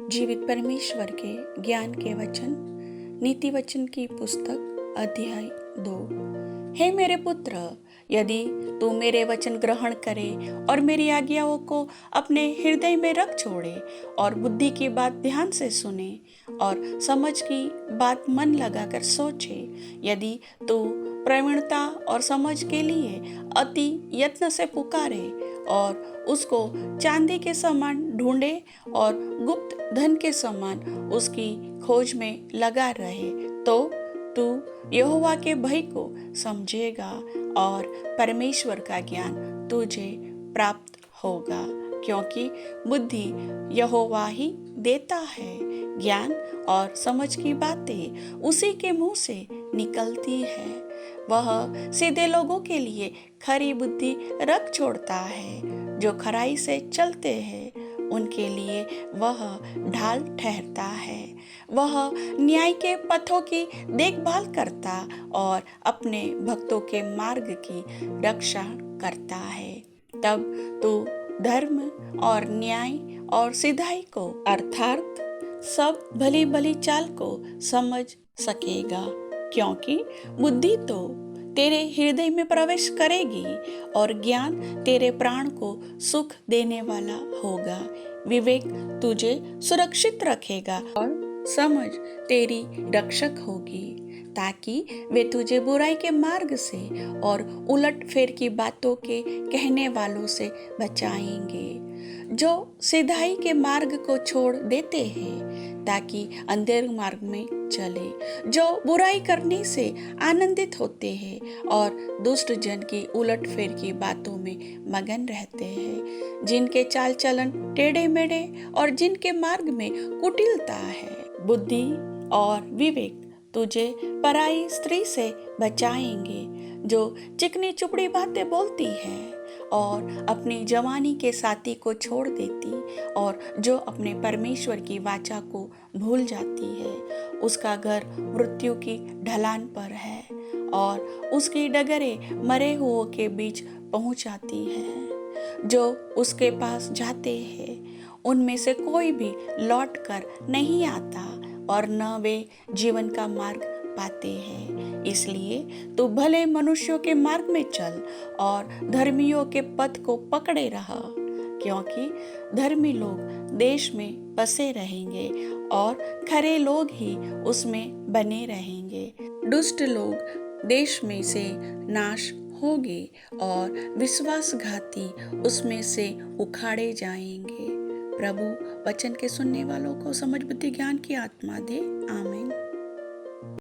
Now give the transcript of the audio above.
जीवित परमेश्वर के ज्ञान के वचन, नीति वचन की पुस्तक, अध्याय 2। हे मेरे पुत्र, यदि तू मेरे वचन ग्रहण करे और मेरी आज्ञाओं को अपने हृदय में रख छोड़े और बुद्धि की बात ध्यान से सुने और समझ की बात मन लगाकर सोचे, यदि तू प्रवीणता और समझ के लिए अति यत्न से पुकारे और उसको चांदी के समान ढूंढे और गुप्त धन के समान उसकी खोज में लगा रहे, तो तू यहोवा के भय को समझेगा और परमेश्वर का ज्ञान तुझे प्राप्त होगा, क्योंकि बुद्धि यहोवा ही देता है। ज्ञान और समझ की बातें उसी के मुंह से निकलती है। वह सीधे लोगों के लिए खरी बुद्धि रख छोड़ता है। जो खराई से चलते हैं उनके लिए वह ढाल ठहरता है। वह न्याय के पथों की देखभाल करता और अपने भक्तों के मार्ग की रक्षा करता है। तब तू धर्म और न्याय और सिधाई को अर्थात सब भली भली चाल को समझ सकेगा, क्योंकि बुद्धि तो तेरे हृदय में प्रवेश करेगी और ज्ञान तेरे प्राण को सुख देने वाला होगा। विवेक तुझे सुरक्षित रखेगा और समझ तेरी रक्षक होगी, ताकि वे तुझे बुराई के मार्ग से और उलट फेर की बातों के कहने वालों से बचाएंगे, जो सिधाई के मार्ग को छोड़ देते हैं ताकि अंधेर मार्ग में चले, जो बुराई करने से आनंदित होते हैं और दुष्ट जन की उलट फेर की बातों में मगन रहते हैं, जिनके चाल चलन टेढ़े मेढ़े और जिनके मार्ग में कुटिलता है। बुद्धि और विवेक तुझे पराई स्त्री से बचाएंगे, जो चिकनी चुपड़ी बातें बोलती है और अपनी जवानी के साथी को छोड़ देती और जो अपने परमेश्वर की वाचा को भूल जाती है। उसका घर मृत्यु की ढलान पर है और उसकी डगरें मरे हुओं के बीच पहुंच जाती है। जो उसके पास जाते हैं उनमें से कोई भी लौट कर नहीं आता और न वे जीवन का मार्ग पाते हैं। इसलिए तू भले मनुष्यों के मार्ग में चल और धर्मियों के पथ को पकड़े रहा, क्योंकि धर्मी लोग देश में बसे रहेंगे और खरे लोग ही उसमें बने रहेंगे। दुष्ट लोग देश में से नाश होंगे और विश्वासघाती उसमें से उखाड़े जाएंगे। प्रभु वचन के सुनने वालों को समझ बुद्धि ज्ञान की आत्मा दे। आमीन।